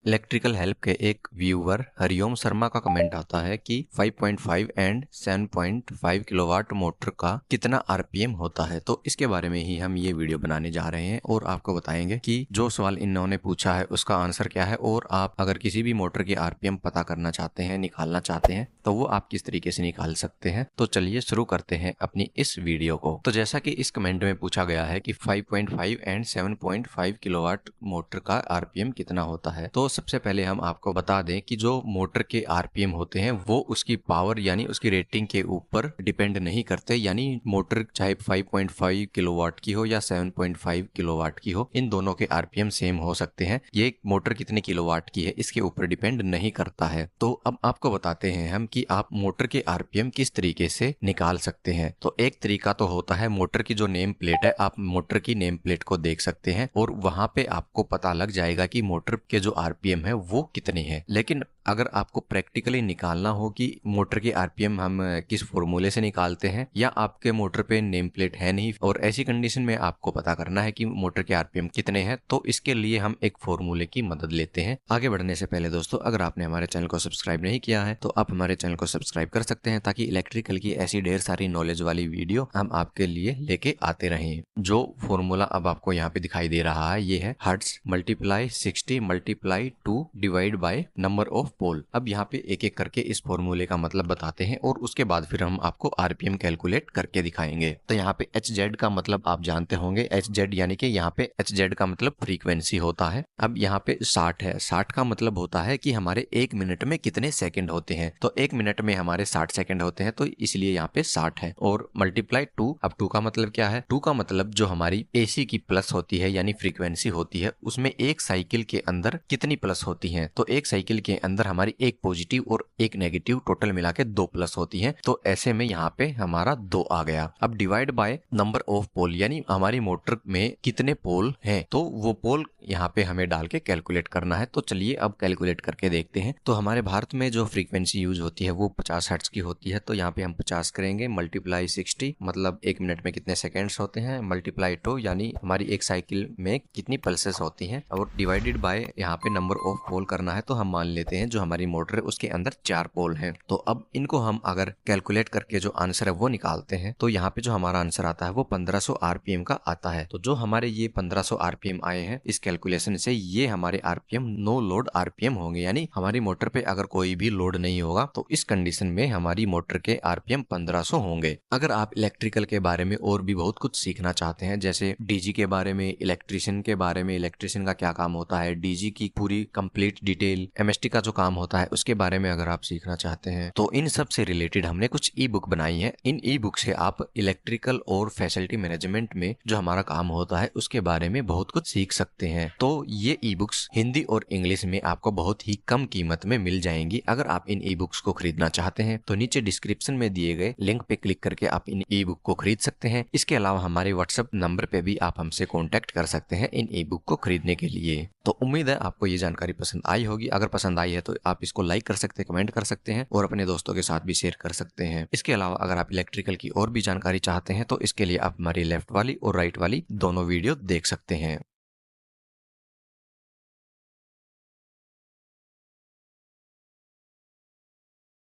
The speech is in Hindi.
इलेक्ट्रिकल हेल्प के एक व्यूअर हरिओम शर्मा का कमेंट आता है कि 5.5 एंड 7.5 किलोवाट मोटर का कितना आरपीएम होता है। तो इसके बारे में ही हम ये वीडियो बनाने जा रहे हैं और आपको बताएंगे कि जो सवाल इन्होंने पूछा है उसका आंसर क्या है, और आप अगर किसी भी मोटर की आरपीएम पता करना चाहते हैं, निकालना चाहते हैं, तो वो आप किस तरीके से निकाल सकते हैं। तो चलिए शुरू करते हैं अपनी इस वीडियो को। तो जैसा कि इस कमेंट में पूछा गया है कि 5.5 एंड 7.5 किलोवाट मोटर का आरपीएम कितना होता है, तो सबसे पहले हम आपको बता दें कि जो मोटर के आरपीएम होते हैं वो उसकी पावर यानी उसकी रेटिंग के ऊपर डिपेंड नहीं करते। यानी मोटर चाहे 5.5 किलोवाट की हो या 7.5 किलोवाट की हो, इन दोनों के आरपीएम सेम हो सकते हैं। ये मोटर कितने किलोवाट की है इसके ऊपर डिपेंड नहीं करता है। तो अब आपको बताते हैं हम कि आप मोटर के आरपीएम किस तरीके से निकाल सकते हैं। तो एक तरीका तो होता है, मोटर की जो नेम प्लेट है, आप मोटर की नेम प्लेट को देख सकते हैं और वहां पे आपको पता लग जाएगा कि मोटर के जो आरपीएम है वो कितने हैं। लेकिन अगर आपको प्रैक्टिकली निकालना हो कि मोटर के आरपीएम हम किस फॉर्मूले से निकालते हैं, या आपके मोटर पे नेम प्लेट है नहीं और ऐसी कंडीशन में आपको पता करना है कि मोटर के आरपीएम कितने हैं, तो इसके लिए हम एक फॉर्मूले की मदद लेते हैं। आगे बढ़ने से पहले दोस्तों, अगर आपने हमारे चैनल को सब्सक्राइब नहीं किया है तो आप हमारे चैनल को सब्सक्राइब कर सकते हैं, ताकि इलेक्ट्रिकल की ऐसी ढेर सारी नॉलेज वाली वीडियो हम आपके लिए लेके आते रहें। जो फॉर्मूला अब आपको यहाँ पे दिखाई दे रहा है ये है hertz multiply 60 multiply 2 divide by number of pole. अब यहाँ पे एक एक करके इस फॉर्मूले का मतलब बताते हैं और उसके बाद फिर हम आपको आरपीएम कैलकुलेट करके दिखाएंगे। तो यहाँ पे एच जेड का मतलब आप जानते होंगे, एच जेड यानी कि यहाँ पे एच जेड का मतलब फ्रीक्वेंसी होता है। अब यहाँ पे 60 है, 60 का मतलब होता है कि हमारे 1 मिनट में कितने सेकंड होते हैं। तो 1 मिनट में हमारे 60 सेकंड होते हैं, तो इसलिए यहाँ पे 60 है। और मल्टीप्लाई 2, अब 2 का मतलब क्या है? 2 का मतलब जो हमारी एसी की प्लस होती है यानी फ्रीक्वेंसी होती है, उसमें एक साइकिल के अंदर कितनी प्लस होती है। तो एक साइकिल के अंदर हमारी एक पॉजिटिव और एक नेगेटिव, टोटल मिला के 2 प्लस होती हैं। तो ऐसे में यहाँ पे हमारा 2 आ गया। अब डिवाइड बाय नंबर ऑफ पोल, यानी हमारी मोटर में कितने पोल हैं, तो वो पोल यहाँ पे हमें डाल के कैलकुलेट करना है। तो चलिए अब कैलकुलेट करके देखते हैं। तो हमारे भारत में जो फ्रीक्वेंसी यूज होती है वो 50 हर्ट्ज की होती है। तो यहाँ पे हम 50 करेंगे, मल्टीप्लाई 60 मतलब 1 मिनट में कितने सेकेंड्स होते हैं, मल्टीप्लाई 2 यानी हमारी एक साइकिल में कितनी पल्सेस होती हैं, और डिवाइडेड बाय यहाँ पे नंबर ऑफ पोल करना है। तो हम मान लेते हैं जो हमारी मोटर है उसके अंदर 4 पोल हैं। तो अब इनको हम अगर कैलकुलेट करके जो आंसर है वो निकालते हैं, तो यहाँ पे जो हमारा आंसर आता है वो 1500 आरपीएम का आता है। तो जो हमारे ये 1500 आरपीएम आए हैं इस कैलकुलेशन से, ये हमारे आरपीएम नो लोड आरपीएम होंगे। यानी हमारी मोटर पे अगर कोई भी लोड नहीं होगा तो इस कंडीशन में हमारी मोटर के आरपीएम 1500 होंगे। अगर आप इलेक्ट्रिकल के बारे में और भी बहुत कुछ सीखना चाहते हैं, जैसे डीजी के बारे में, इलेक्ट्रिशियन के बारे में, इलेक्ट्रिशियन का क्या काम होता है, डीजी की पूरी कंप्लीट डिटेल, एमएसटी का जो काम होता है उसके बारे में अगर आप सीखना चाहते हैं, तो इन सब से रिलेटेड हमने कुछ ई बुक बनाई है। इन ई बुक से आप इलेक्ट्रिकल और फैसिलिटी मैनेजमेंट में जो हमारा काम होता है उसके बारे में बहुत कुछ सीख सकते हैं। तो ये ई बुक्स हिंदी और इंग्लिश में आपको बहुत ही कम कीमत में मिल जाएंगी। अगर आप इन ई बुक्स को खरीदना चाहते हैं तो नीचे डिस्क्रिप्शन में दिए गए लिंक पे क्लिक करके आप इन ई बुक को खरीद सकते हैं। इसके अलावा हमारे व्हाट्सएप नंबर पे भी आप हमसे कॉन्टेक्ट कर सकते हैं इन ई बुक को खरीदने के लिए। तो उम्मीद है आपको ये जानकारी पसंद आई होगी। अगर पसंद आई है तो आप इसको लाइक कर सकते हैं, कमेंट कर सकते हैं और अपने दोस्तों के साथ भी शेयर कर सकते हैं। इसके अलावा अगर आप इलेक्ट्रिकल की और भी जानकारी चाहते हैं तो इसके लिए आप हमारी लेफ्ट वाली और राइट वाली दोनों वीडियो देख सकते हैं।